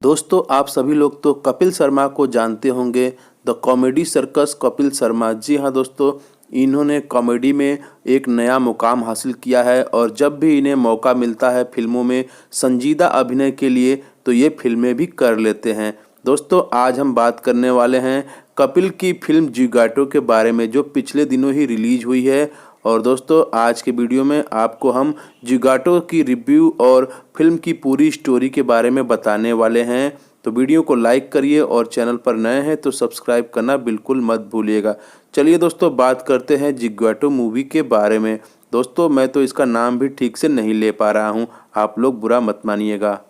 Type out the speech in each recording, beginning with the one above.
दोस्तों, आप सभी लोग तो कपिल शर्मा को जानते होंगे, the comedy circus Kapil Sharma. जी हाँ दोस्तों, इन्होंने कॉमेडी में एक नया मुकाम हासिल किया है और जब भी इन्हें मौका मिलता है फिल्मों में संजीदा अभिनय के लिए तो ये फिल्में भी कर लेते हैं। दोस्तों, आज हम बात करने वाले हैं कपिल की फिल्म जिगाटो के बारे में, जो पिछले दिनों ही रिलीज हुई है। और दोस्तों, आज के वीडियो में आपको हम जिगाटो की रिव्यू और फिल्म की पूरी स्टोरी के बारे में बताने वाले हैं। तो वीडियो को लाइक करिए और चैनल पर नए हैं तो सब्सक्राइब करना बिल्कुल मत भूलिएगा। चलिए दोस्तों, बात करते हैं जिगाटो मूवी के बारे में। दोस्तों, मैं तो इसका नाम भी ठीक से नहीं ले पा रहा हूँ, आप लोग बुरा मत मानिएगा।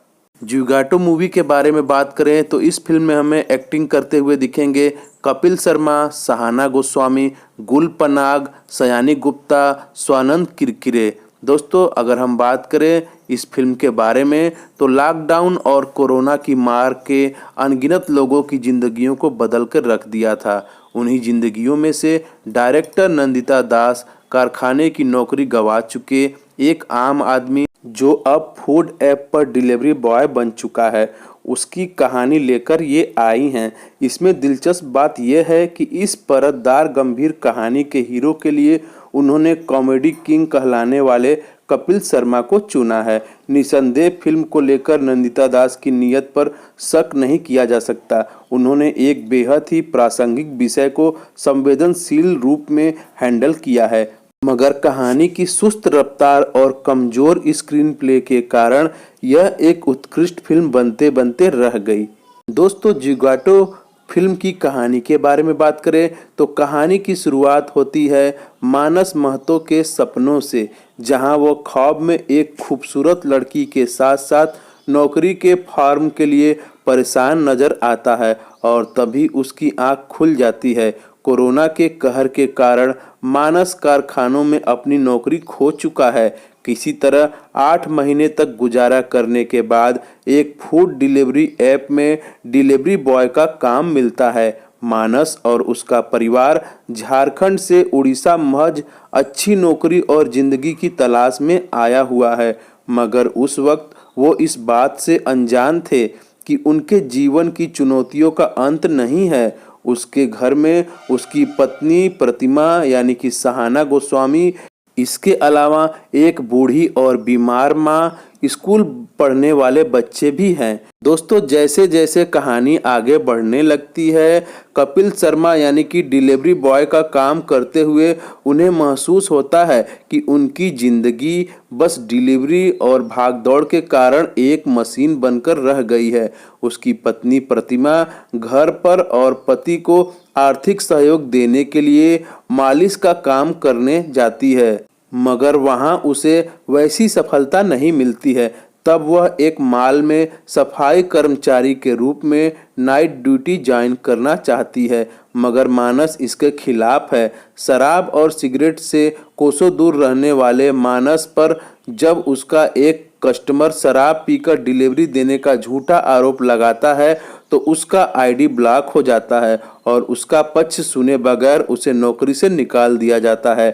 जिगाटो मूवी के बारे में बात करें तो इस फिल्म में हमें एक्टिंग करते हुए दिखेंगे कपिल शर्मा, सहाना गोस्वामी, गुल पनाग, सयानी गुप्ता, स्वानंद किरकिरे। दोस्तों, अगर हम बात करें इस फिल्म के बारे में तो लॉकडाउन और कोरोना की मार के अनगिनत लोगों की ज़िंदगियों को बदल कर रख दिया था। उन्हीं ज़िंदगियों में से डायरेक्टर नंदिता दास कारखाने की नौकरी गंवा चुके एक आम आदमी जो अब फूड ऐप पर डिलीवरी बॉय बन चुका है, उसकी कहानी लेकर ये आई हैं। इसमें दिलचस्प बात यह है कि इस परतदार गंभीर कहानी के हीरो के लिए उन्होंने कॉमेडी किंग कहलाने वाले कपिल शर्मा को चुना है। निसंदेह फिल्म को लेकर नंदिता दास की नीयत पर शक नहीं किया जा सकता। उन्होंने एक बेहद ही प्रासंगिक विषय को संवेदनशील रूप में हैंडल किया है, मगर कहानी की सुस्त रफ्तार और कमजोर स्क्रीन प्ले के कारण यह एक उत्कृष्ट फिल्म बनते बनते रह गई। दोस्तों, जिगाटो फिल्म की कहानी के बारे में बात करें तो कहानी की शुरुआत होती है मानस महतो के सपनों से, जहां वो ख्वाब में एक खूबसूरत लड़की के साथ साथ नौकरी के फॉर्म के लिए परेशान नजर आता है और तभी उसकी आंख खुल जाती है। कोरोना के कहर के कारण मानस कारखानों में अपनी नौकरी खो चुका है। किसी तरह 8 महीने तक गुजारा करने के बाद एक फूड डिलीवरी ऐप में डिलीवरी बॉय का काम मिलता है। मानस और उसका परिवार झारखंड से उड़ीसा महज अच्छी नौकरी और जिंदगी की तलाश में आया हुआ है, मगर उस वक्त वो इस बात से अनजान थे कि उनके जीवन की चुनौतियों का अंत नहीं है। उसके घर में उसकी पत्नी प्रतिमा यानी कि सहाना गोस्वामी, इसके अलावा एक बूढ़ी और बीमार माँ, स्कूल पढ़ने वाले बच्चे भी हैं। दोस्तों, जैसे जैसे कहानी आगे बढ़ने लगती है, कपिल शर्मा यानी कि डिलीवरी बॉय का काम करते हुए उन्हें महसूस होता है कि उनकी जिंदगी बस डिलीवरी और भागदौड़ के कारण एक मशीन बनकर रह गई है। उसकी पत्नी प्रतिमा घर पर और पति को आर्थिक सहयोग देने के लिए मालिश का काम करने जाती है, मगर वहां उसे वैसी सफलता नहीं मिलती है। तब वह एक मॉल में सफाई कर्मचारी के रूप में नाइट ड्यूटी ज्वाइन करना चाहती है, मगर मानस इसके खिलाफ है। शराब और सिगरेट से कोसों दूर रहने वाले मानस पर जब उसका एक कस्टमर शराब पीकर डिलीवरी देने का झूठा आरोप लगाता है तो उसका आईडी ब्लॉक हो जाता है और उसका पक्ष सुने बगैर उसे नौकरी से निकाल दिया जाता है।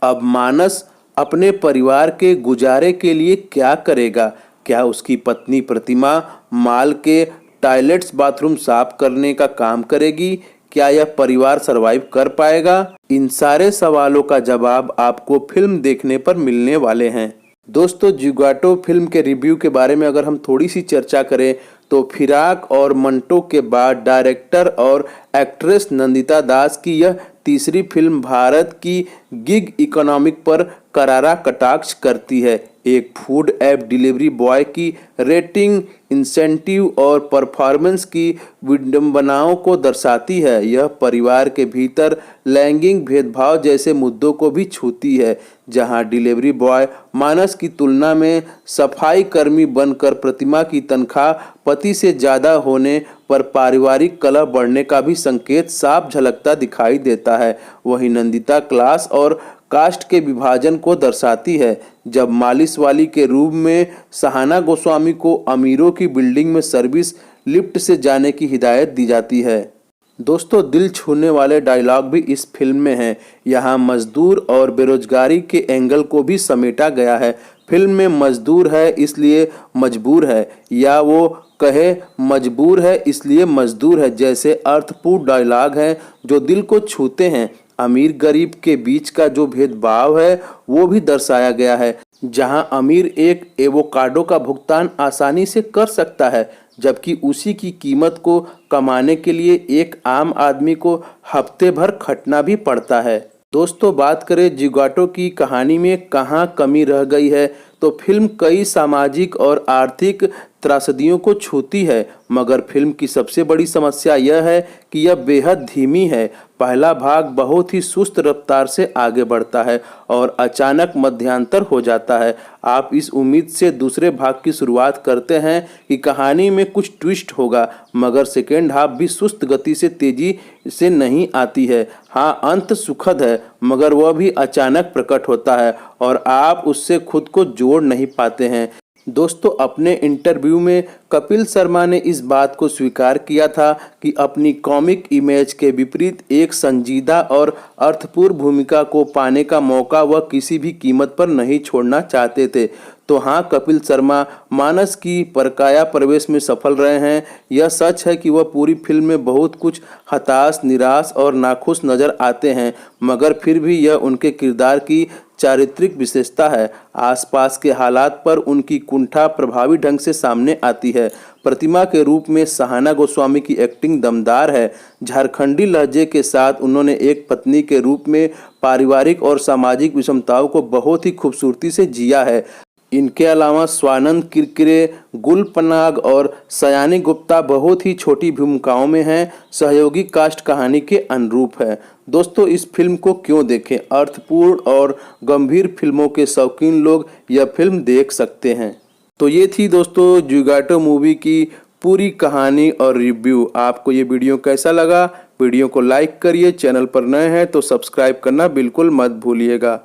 अब मानस अपने परिवार के गुजारे के लिए क्या करेगा? क्या उसकी पत्नी प्रतिमा मॉल के टॉयलेट्स बाथरूम साफ करने का काम करेगी? क्या यह परिवार सरवाइव कर पाएगा? इन सारे सवालों का जवाब आपको फिल्म देखने पर मिलने वाले हैं। दोस्तों, जिगाटो फिल्म के रिव्यू के बारे में अगर हम थोड़ी सी चर्चा करें तो फिराक और मंटो के बाद डायरेक्टर और एक्ट्रेस नंदिता दास की यह तीसरी फिल्म भारत की गिग इकोनॉमिक पर करारा कटाक्ष करती है। एक फूड ऐप डिलीवरी बॉय की रेटिंग, इंसेंटिव और परफॉर्मेंस की विडंबनाओं को दर्शाती है। यह परिवार के भीतर लैंगिक भेदभाव जैसे मुद्दों को भी छूती है, जहां डिलीवरी बॉय मानस की तुलना में सफाई कर्मी बनकर प्रतिमा की तनख्वाह पति से ज़्यादा होने पर पारिवारिक कलह बढ़ने का भी संकेत साफ झलकता दिखाई देता है। वहीं नंदिता क्लास और कास्ट के विभाजन को दर्शाती है, जब मालिश वाली के रूप में सहाना गोस्वामी को अमीरों की बिल्डिंग में सर्विस लिफ्ट से जाने की हिदायत दी जाती है। दोस्तों, दिल छूने वाले डायलॉग भी इस फिल्म में हैं। यहाँ मजदूर और बेरोजगारी के एंगल को भी समेटा गया है। फिल्म में मजदूर है इसलिए मजबूर है, या वो कहे मजबूर है इसलिए मजदूर है जैसे अर्थपूर्ण डायलॉग हैं जो दिल को छूते हैं। अमीर गरीब के बीच का जो भेदभाव है वो भी दर्शाया गया है, जहां अमीर एक एवोकाडो का भुगतान आसानी से कर सकता है जबकि उसी की कीमत को कमाने के लिए एक आम आदमी को हफ्ते भर खटना भी पड़ता है। दोस्तों, बात करें जिगोटो की कहानी में कहाँ कमी रह गई है तो फिल्म कई सामाजिक और आर्थिक त्रासदियों को छूती है, मगर फिल्म की सबसे बड़ी समस्या यह है कि यह बेहद धीमी है। पहला भाग बहुत ही सुस्त रफ्तार से आगे बढ़ता है और अचानक मध्यांतर हो जाता है। आप इस उम्मीद से दूसरे भाग की शुरुआत करते हैं कि कहानी में कुछ ट्विस्ट होगा, मगर सेकेंड हाफ भी सुस्त गति से तेजी से नहीं आती है। हाँ, अंत सुखद है मगर वह भी अचानक प्रकट होता है और आप उससे खुद को जोड़ नहीं पाते हैं। दोस्तों, अपने इंटरव्यू में कपिल शर्मा ने इस बात को स्वीकार किया था कि अपनी कॉमिक इमेज के विपरीत एक संजीदा और अर्थपूर्ण भूमिका को पाने का मौका वह किसी भी कीमत पर नहीं छोड़ना चाहते थे। तो हाँ, कपिल शर्मा मानस की परकाया प्रवेश में सफल रहे हैं। यह सच है कि वह पूरी फिल्म में बहुत कुछ हताश, निराश और नाखुश नजर आते हैं, मगर फिर भी यह उनके किरदार की चारित्रिक विशेषता है। आसपास के हालात पर उनकी कुंठा प्रभावी ढंग से सामने आती है। प्रतिमा के रूप में सहाना गोस्वामी की एक्टिंग दमदार है। झारखंडी लहजे के साथ उन्होंने एक पत्नी के रूप में पारिवारिक और सामाजिक विषमताओं को बहुत ही खूबसूरती से जिया है। इनके अलावा स्वानंद किरकिरे, गुल पनाग और सयानी गुप्ता बहुत ही छोटी भूमिकाओं में हैं। सहयोगी कास्ट कहानी के अनुरूप है। दोस्तों, इस फिल्म को क्यों देखें? अर्थपूर्ण और गंभीर फिल्मों के शौकीन लोग यह फिल्म देख सकते हैं। तो ये थी दोस्तों जिगोटो मूवी की पूरी कहानी और रिव्यू। आपको ये वीडियो कैसा लगा? वीडियो को लाइक करिए, चैनल पर नए हैं तो सब्सक्राइब करना बिल्कुल मत भूलिएगा।